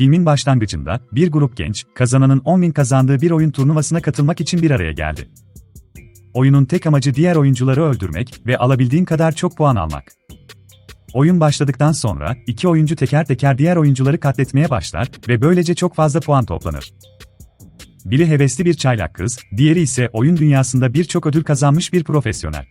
Filmin başlangıcında bir grup genç, kazananın 10.000 kazandığı bir oyun turnuvasına katılmak için bir araya geldi. Oyunun tek amacı diğer oyuncuları öldürmek ve alabildiğin kadar çok puan almak. Oyun başladıktan sonra iki oyuncu teker teker diğer oyuncuları katletmeye başlar ve böylece çok fazla puan toplanır. Biri hevesli bir çaylak kız, diğeri ise oyun dünyasında birçok ödül kazanmış bir profesyonel.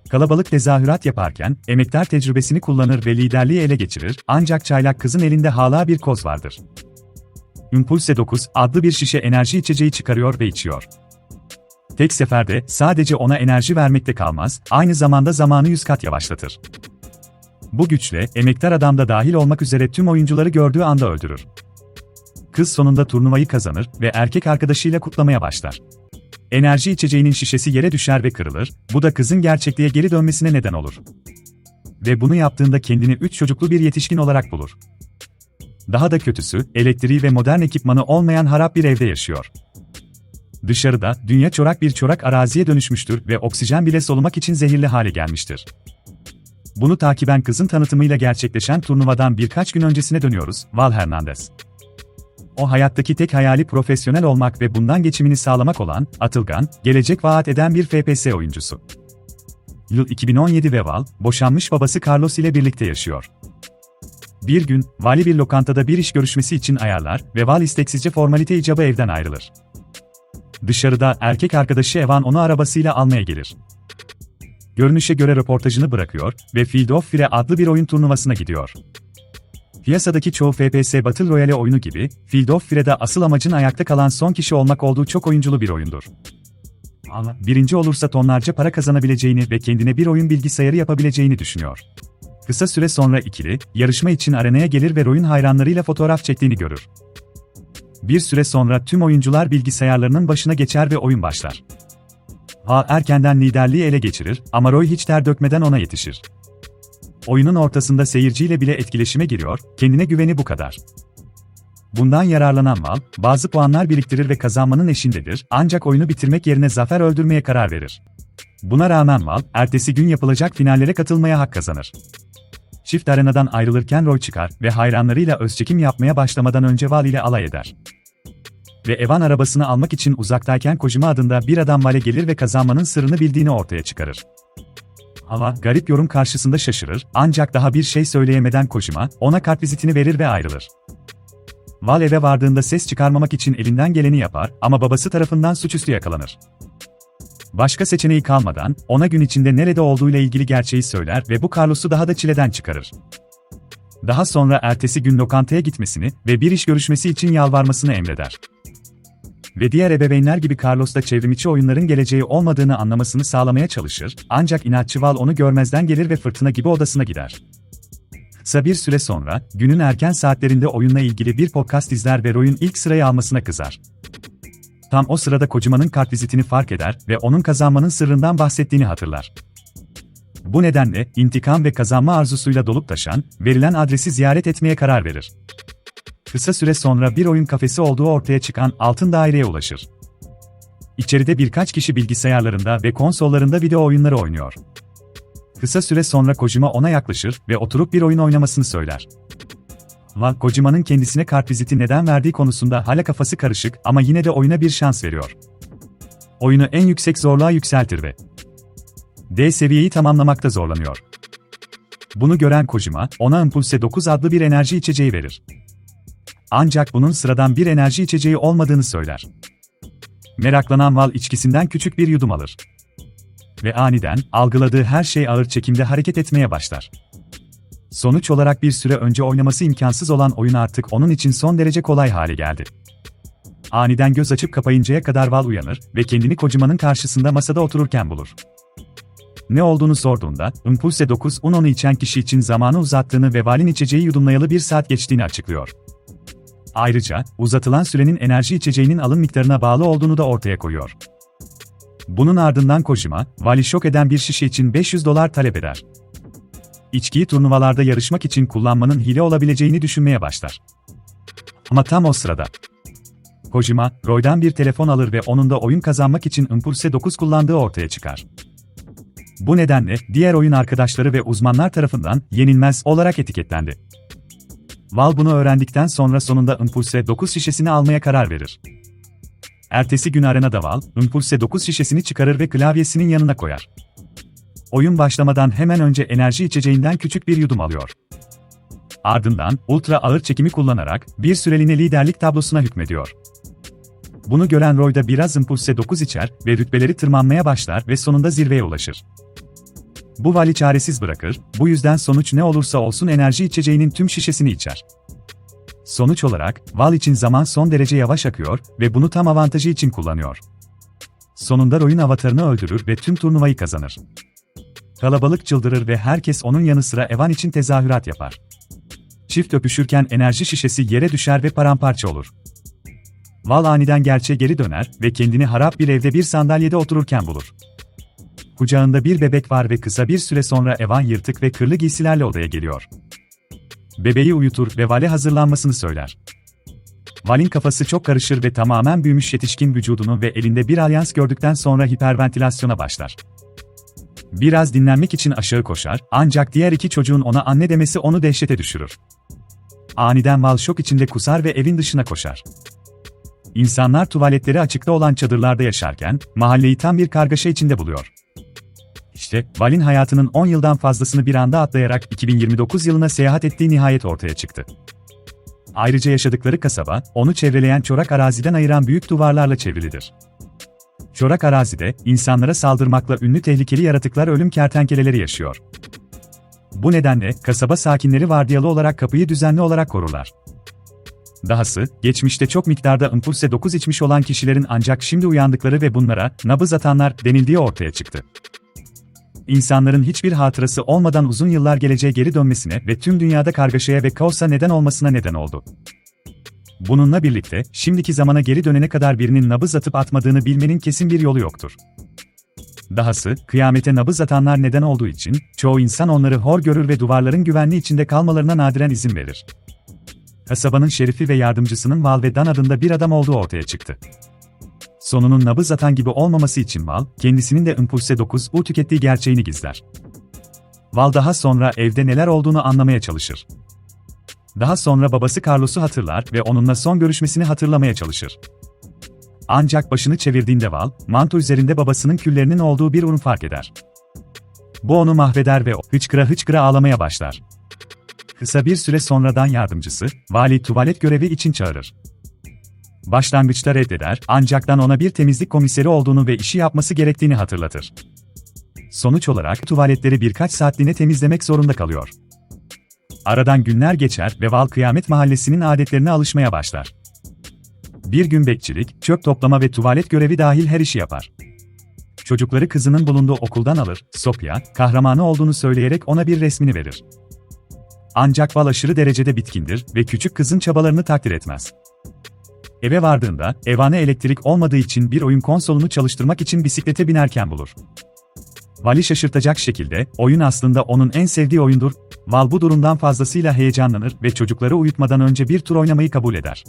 Kalabalık tezahürat yaparken, emektar tecrübesini kullanır ve liderliği ele geçirir, ancak çaylak kızın elinde hala bir koz vardır. Impulse 9 adlı bir şişe enerji içeceği çıkarıyor ve içiyor. Tek seferde sadece ona enerji vermekte kalmaz, aynı zamanda zamanı 100 kat yavaşlatır. Bu güçle, emektar adam da dahil olmak üzere tüm oyuncuları gördüğü anda öldürür. Kız sonunda turnuvayı kazanır ve erkek arkadaşıyla kutlamaya başlar. Enerji içeceğinin şişesi yere düşer ve kırılır, bu da kızın gerçekliğe geri dönmesine neden olur. Ve bunu yaptığında kendini 3 çocuklu bir yetişkin olarak bulur. Daha da kötüsü, elektriği ve modern ekipmanı olmayan harap bir evde yaşıyor. Dışarıda, dünya çorak bir çorak araziye dönüşmüştür ve oksijen bile solumak için zehirli hale gelmiştir. Bunu takiben kızın tanıtımıyla gerçekleşen turnuvadan birkaç gün öncesine dönüyoruz, Val Hernandez. O hayattaki tek hayali profesyonel olmak ve bundan geçimini sağlamak olan, atılgan, gelecek vaat eden bir FPS oyuncusu. Yıl 2017 ve Val, boşanmış babası Carlos ile birlikte yaşıyor. Bir gün, Val'i bir lokantada bir iş görüşmesi için ayarlar ve Val isteksizce formalite icabı evden ayrılır. Dışarıda erkek arkadaşı Evan onu arabasıyla almaya gelir. Görünüşe göre röportajını bırakıyor ve Field of Fire adlı bir oyun turnuvasına gidiyor. Piyasadaki çoğu FPS Battle Royale oyunu gibi, Field of Fire'da asıl amacın ayakta kalan son kişi olmak olduğu çok oyunculu bir oyundur. Ama birinci olursa tonlarca para kazanabileceğini ve kendine bir oyun bilgisayarı yapabileceğini düşünüyor. Kısa süre sonra ikili, yarışma için arenaya gelir ve oyun hayranlarıyla fotoğraf çektiğini görür. Bir süre sonra tüm oyuncular bilgisayarlarının başına geçer ve oyun başlar. Erkenden liderliği ele geçirir ama Roy hiç ter dökmeden ona yetişir. Oyunun ortasında seyirciyle bile etkileşime giriyor, kendine güveni bu kadar. Bundan yararlanan Val, bazı puanlar biriktirir ve kazanmanın eşindedir, ancak oyunu bitirmek yerine zafer öldürmeye karar verir. Buna rağmen Val, ertesi gün yapılacak finallere katılmaya hak kazanır. Çift arenadan ayrılırken Roy çıkar ve hayranlarıyla özçekim yapmaya başlamadan önce Val ile alay eder. Ve Evan arabasını almak için uzaktayken Kojima adında bir adam Val'e gelir ve kazanmanın sırrını bildiğini ortaya çıkarır. Ama garip yorum karşısında şaşırır, ancak daha bir şey söyleyemeden Kojima, ona kartvizitini verir ve ayrılır. Val eve vardığında ses çıkarmamak için elinden geleni yapar ama babası tarafından suçüstü yakalanır. Başka seçeneği kalmadan, ona gün içinde nerede olduğuyla ilgili gerçeği söyler ve bu Carlos'u daha da çileden çıkarır. Daha sonra ertesi gün lokantaya gitmesini ve bir iş görüşmesi için yalvarmasını emreder. Ve diğer ebeveynler gibi Carlos da çevrimiçi oyunların geleceği olmadığını anlamasını sağlamaya çalışır, ancak inatçı Val onu görmezden gelir ve fırtına gibi odasına gider. Kısa bir süre sonra, günün erken saatlerinde oyunla ilgili bir podcast izler ve Roy'un ilk sırayı almasına kızar. Tam o sırada Kojima'nın kartvizitini fark eder ve onun kazanmanın sırrından bahsettiğini hatırlar. Bu nedenle, intikam ve kazanma arzusuyla dolup taşan, verilen adresi ziyaret etmeye karar verir. Kısa süre sonra bir oyun kafesi olduğu ortaya çıkan altın daireye ulaşır. İçeride birkaç kişi bilgisayarlarında ve konsollarında video oyunları oynuyor. Kısa süre sonra Kojima ona yaklaşır ve oturup bir oyun oynamasını söyler. Kojima'nın kendisine kartviziti neden verdiği konusunda hala kafası karışık ama yine de oyuna bir şans veriyor. Oyunu en yüksek zorluğa yükseltir ve D seviyeyi tamamlamakta zorlanıyor. Bunu gören Kojima, ona Impulse 9 adlı bir enerji içeceği verir. Ancak bunun sıradan bir enerji içeceği olmadığını söyler. Meraklanan Val içkisinden küçük bir yudum alır. Ve aniden, algıladığı her şey ağır çekimde hareket etmeye başlar. Sonuç olarak bir süre önce oynaması imkansız olan oyun artık onun için son derece kolay hale geldi. Aniden göz açıp kapayıncaya kadar Val uyanır ve kendini Kojima'nın karşısında masada otururken bulur. Ne olduğunu sorduğunda, Impulse 9 onu içen kişi için zamanı uzattığını ve Val'in içeceği yudumlayalı 1 saat geçtiğini açıklıyor. Ayrıca, uzatılan sürenin enerji içeceğinin alım miktarına bağlı olduğunu da ortaya koyuyor. Bunun ardından Kojima, Val'i şok eden bir şişe için $500 talep eder. İçkiyi turnuvalarda yarışmak için kullanmanın hile olabileceğini düşünmeye başlar. Ama tam o sırada Kojima, Roy'dan bir telefon alır ve onun da oyun kazanmak için Impulse 9 kullandığı ortaya çıkar. Bu nedenle diğer oyun arkadaşları ve uzmanlar tarafından yenilmez olarak etiketlendi. Val bunu öğrendikten sonra sonunda Impulse 9 şişesini almaya karar verir. Ertesi gün arenada Val, Impulse 9 şişesini çıkarır ve klavyesinin yanına koyar. Oyun başlamadan hemen önce enerji içeceğinden küçük bir yudum alıyor. Ardından, ultra ağır çekimi kullanarak, bir süreliğine liderlik tablosuna hükmediyor. Bunu gören Roy da biraz Impulse 9 içer ve rütbeleri tırmanmaya başlar ve sonunda zirveye ulaşır. Bu Val'i çaresiz bırakır, bu yüzden sonuç ne olursa olsun enerji içeceğinin tüm şişesini içer. Sonuç olarak, Val için zaman son derece yavaş akıyor ve bunu tam avantajı için kullanıyor. Sonunda Roy'un avatarını öldürür ve tüm turnuvayı kazanır. Kalabalık çıldırır ve herkes onun yanı sıra Evan için tezahürat yapar. Çift öpüşürken enerji şişesi yere düşer ve paramparça olur. Val aniden gerçeğe geri döner ve kendini harap bir evde bir sandalyede otururken bulur. Kucağında bir bebek var ve kısa bir süre sonra Evan yırtık ve kırlı giysilerle odaya geliyor. Bebeği uyutur ve Val'e hazırlanmasını söyler. Val'in kafası çok karışır ve tamamen büyümüş yetişkin vücudunu ve elinde bir alyans gördükten sonra hiperventilasyona başlar. Biraz dinlenmek için aşağı koşar, ancak diğer iki çocuğun ona anne demesi onu dehşete düşürür. Aniden Val şok içinde kusar ve evin dışına koşar. İnsanlar tuvaletleri açıkta olan çadırlarda yaşarken, mahalleyi tam bir kargaşa içinde buluyor. İşte, Val'in hayatının 10 yıldan fazlasını bir anda atlayarak 2029 yılına seyahat ettiği nihayet ortaya çıktı. Ayrıca yaşadıkları kasaba, onu çevreleyen çorak araziden ayıran büyük duvarlarla çevrilidir. Çorak arazide, insanlara saldırmakla ünlü tehlikeli yaratıklar ölüm kertenkeleleri yaşıyor. Bu nedenle, kasaba sakinleri vardiyalı olarak kapıyı düzenli olarak korurlar. Dahası, geçmişte çok miktarda Impulse 9 içmiş olan kişilerin ancak şimdi uyandıkları ve bunlara nabız atanlar denildiği ortaya çıktı. İnsanların hiçbir hatırası olmadan uzun yıllar geleceğe geri dönmesine ve tüm dünyada kargaşaya ve kaosa neden olmasına neden oldu. Bununla birlikte, şimdiki zamana geri dönene kadar birinin nabız atıp atmadığını bilmenin kesin bir yolu yoktur. Dahası, kıyamete nabız atanlar neden olduğu için, çoğu insan onları hor görür ve duvarların güvenli içinde kalmalarına nadiren izin verir. Kasabanın şerifi ve yardımcısının Val ve Dan adında bir adam olduğu ortaya çıktı. Sonunun nabız atan gibi olmaması için Val, kendisinin de Impulse 9'u tükettiği gerçeğini gizler. Val daha sonra evde neler olduğunu anlamaya çalışır. Daha sonra babası Carlos'u hatırlar ve onunla son görüşmesini hatırlamaya çalışır. Ancak başını çevirdiğinde Val, manto üzerinde babasının küllerinin olduğu bir urun fark eder. Bu onu mahveder ve o, hıçkıra hıçkıra ağlamaya başlar. Kısa bir süre sonradan yardımcısı, Val'i tuvalet görevi için çağırır. Başlangıçta reddeder, ancak Dan ona bir temizlik komiseri olduğunu ve işi yapması gerektiğini hatırlatır. Sonuç olarak tuvaletleri birkaç saatliğine temizlemek zorunda kalıyor. Aradan günler geçer ve Val Kıyamet Mahallesi'nin adetlerine alışmaya başlar. Bir gün bekçilik, çöp toplama ve tuvalet görevi dahil her işi yapar. Çocukları kızının bulunduğu okuldan alır, Sophia, kahramanı olduğunu söyleyerek ona bir resmini verir. Ancak Val aşırı derecede bitkindir ve küçük kızın çabalarını takdir etmez. Eve vardığında, Evan'a elektrik olmadığı için bir oyun konsolunu çalıştırmak için bisiklete binerken bulur. Val'i şaşırtacak şekilde, oyun aslında onun en sevdiği oyundur. Val bu durumdan fazlasıyla heyecanlanır ve çocukları uyutmadan önce bir tur oynamayı kabul eder.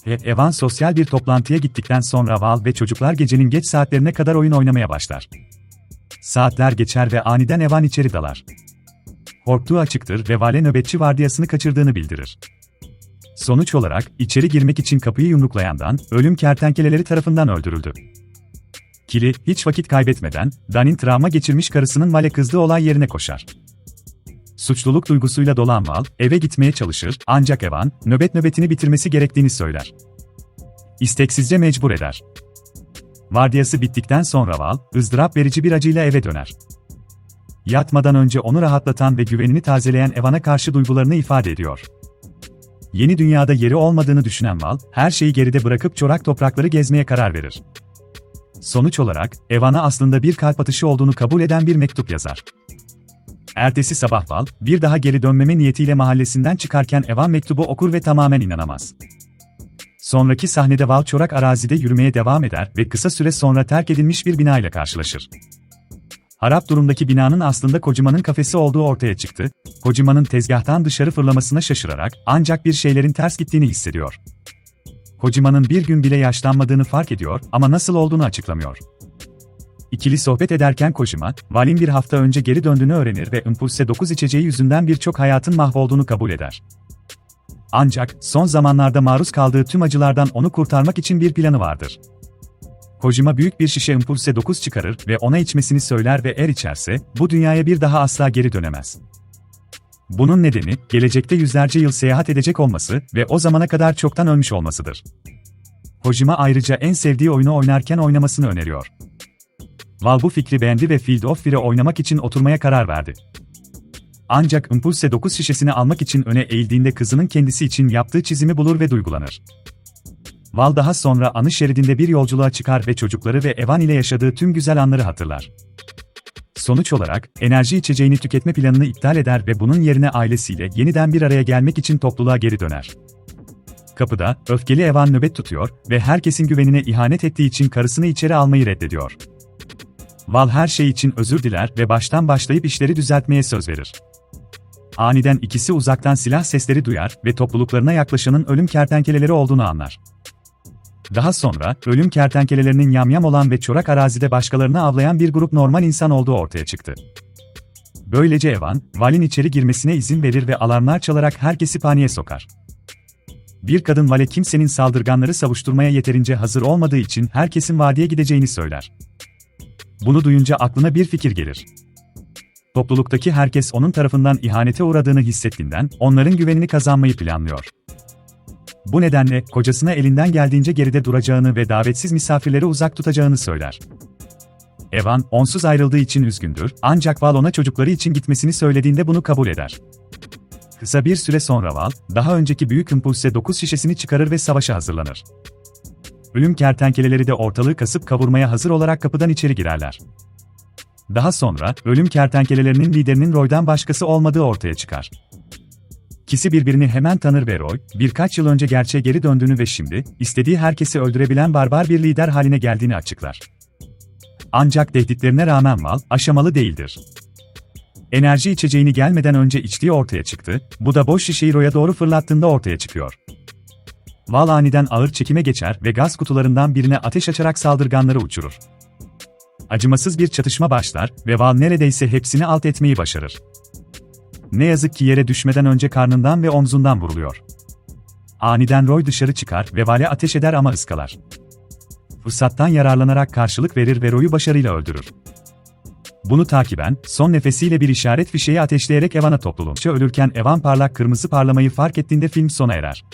Evan sosyal bir toplantıya gittikten sonra Val ve çocuklar gecenin geç saatlerine kadar oyun oynamaya başlar. Saatler geçer ve aniden Evan içeri dalar. Korktuğu açıktır ve Val'e nöbetçi vardiyasını kaçırdığını bildirir. Sonuç olarak, içeri girmek için kapıyı yumruklayandan, ölüm kertenkeleleri tarafından öldürüldü. Kili, hiç vakit kaybetmeden, Dan'in travma geçirmiş karısının Val'e kızdığı olay yerine koşar. Suçluluk duygusuyla dolan Val, eve gitmeye çalışır, ancak Evan, nöbetini bitirmesi gerektiğini söyler. İsteksizce mecbur eder. Vardiyası bittikten sonra Val, ızdırap verici bir acıyla eve döner. Yatmadan önce onu rahatlatan ve güvenini tazeleyen Evan'a karşı duygularını ifade ediyor. Yeni dünyada yeri olmadığını düşünen Val, her şeyi geride bırakıp çorak toprakları gezmeye karar verir. Sonuç olarak, Evan'a aslında bir kalp atışı olduğunu kabul eden bir mektup yazar. Ertesi sabah Val, bir daha geri dönmeme niyetiyle mahallesinden çıkarken Evan mektubu okur ve tamamen inanamaz. Sonraki sahnede Val çorak arazide yürümeye devam eder ve kısa süre sonra terk edilmiş bir bina ile karşılaşır. Harap durumdaki binanın aslında Kojima'nın kafesi olduğu ortaya çıktı. Kojima'nın tezgahtan dışarı fırlamasına şaşırarak, ancak bir şeylerin ters gittiğini hissediyor. Kojima'nın bir gün bile yaşlanmadığını fark ediyor ama nasıl olduğunu açıklamıyor. İkili sohbet ederken Kojima, Val'in bir hafta önce geri döndüğünü öğrenir ve Impulse 9 içeceği yüzünden birçok hayatın mahvolduğunu kabul eder. Ancak son zamanlarda maruz kaldığı tüm acılardan onu kurtarmak için bir planı vardır. Kojima büyük bir şişe Impulse 9 çıkarır ve ona içmesini söyler ve eğer içerse, bu dünyaya bir daha asla geri dönemez. Bunun nedeni, gelecekte yüzlerce yıl seyahat edecek olması ve o zamana kadar çoktan ölmüş olmasıdır. Kojima ayrıca en sevdiği oyunu oynarken oynamasını öneriyor. Val bu fikri beğendi ve Field of Fire'ı oynamak için oturmaya karar verdi. Ancak Impulse 9 şişesini almak için öne eğildiğinde kızının kendisi için yaptığı çizimi bulur ve duygulanır. Val daha sonra anı şeridinde bir yolculuğa çıkar ve çocukları ve Evan ile yaşadığı tüm güzel anları hatırlar. Sonuç olarak, enerji içeceğini tüketme planını iptal eder ve bunun yerine ailesiyle yeniden bir araya gelmek için topluluğa geri döner. Kapıda, öfkeli Evan nöbet tutuyor ve herkesin güvenine ihanet ettiği için karısını içeri almayı reddediyor. Val her şey için özür diler ve baştan başlayıp işleri düzeltmeye söz verir. Aniden ikisi uzaktan silah sesleri duyar ve topluluklarına yaklaşanın ölüm kertenkeleleri olduğunu anlar. Daha sonra, ölüm kertenkelelerinin yamyam olan ve çorak arazide başkalarını avlayan bir grup normal insan olduğu ortaya çıktı. Böylece Evan, Val'in içeri girmesine izin verir ve alarmlar çalarak herkesi paniğe sokar. Bir kadın Val'e kimsenin saldırganları savuşturmaya yeterince hazır olmadığı için herkesin vadiye gideceğini söyler. Bunu duyunca aklına bir fikir gelir. Topluluktaki herkes onun tarafından ihanete uğradığını hissettiğinden onların güvenini kazanmayı planlıyor. Bu nedenle kocasına elinden geldiğince geride duracağını ve davetsiz misafirleri uzak tutacağını söyler. Evan, onsuz ayrıldığı için üzgündür, ancak Val ona çocukları için gitmesini söylediğinde bunu kabul eder. Kısa bir süre sonra Val, daha önceki büyük Impulse 9 şişesini çıkarır ve savaşa hazırlanır. Ölüm kertenkeleleri de ortalığı kasıp kavurmaya hazır olarak kapıdan içeri girerler. Daha sonra, ölüm kertenkelelerinin liderinin Roy'dan başkası olmadığı ortaya çıkar. İkisi birbirini hemen tanır ve Roy, birkaç yıl önce gerçeğe geri döndüğünü ve şimdi, istediği herkesi öldürebilen barbar bir lider haline geldiğini açıklar. Ancak tehditlerine rağmen Val, aşamalı değildir. Enerji içeceğini gelmeden önce içtiği ortaya çıktı, bu da boş şişeyi Roy'a doğru fırlattığında ortaya çıkıyor. Val aniden ağır çekime geçer ve gaz kutularından birine ateş açarak saldırganları uçurur. Acımasız bir çatışma başlar ve Val neredeyse hepsini alt etmeyi başarır. Ne yazık ki yere düşmeden önce karnından ve omzundan vuruluyor. Aniden Roy dışarı çıkar ve Val'e ateş eder ama ıskalar. Fırsattan yararlanarak karşılık verir ve Roy'u başarıyla öldürür. Bunu takiben, son nefesiyle bir işaret fişeği ateşleyerek Evan'a toplulukça ölürken Evan parlak kırmızı parlamayı fark ettiğinde film sona erer.